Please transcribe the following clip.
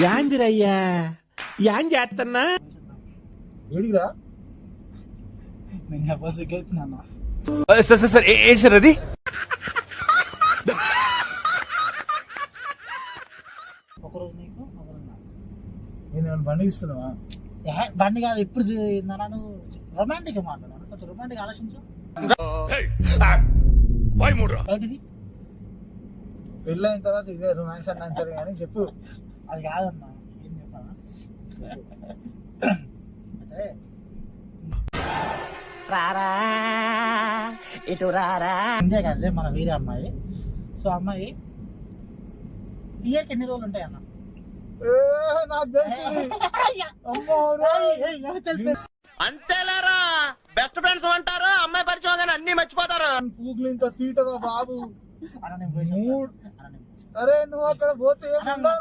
యాందిరయ్యా an చేస్తున్నా ఏడిగిరా నేను సిగ్గైతున్నాను. Sir ఏంటి సార్ అది? ఒకరోజు నీకు ఒకరోజు నాకు. నేను బండి తీసుకుందామా? బండి కాదు ఇప్పుడు నువ్వు రొమాంటిక్ మాట్లాడాను, కొంచెం రొమాంటిక్ ఆలోచించు. బయటిది పెళ్ళి అయిన తర్వాత ఇదే రొమాన్స్ అని అంటారు కానీ చెప్పు. అది కాదన్నా, ఏం చెప్పాలా అంటే రారా ఇటు రారా అంతే కదే మన వీరే అమ్మాయి. సో అమ్మాయి ఇయర్కి ఎన్ని రోజులు ఉంటాయి అన్న? నాకు తెలుసు. అంతేలేరా, బెస్ట్ ఫ్రెండ్స్ అంటారు, అమ్మాయి పరిచయం కానీ అన్ని మర్చిపోతారు. పూకులు ఇంత తీటరా బాబు. అన్న నేను పోయి అరే నువ్వు అక్కడ పోతే ఏముండదురా.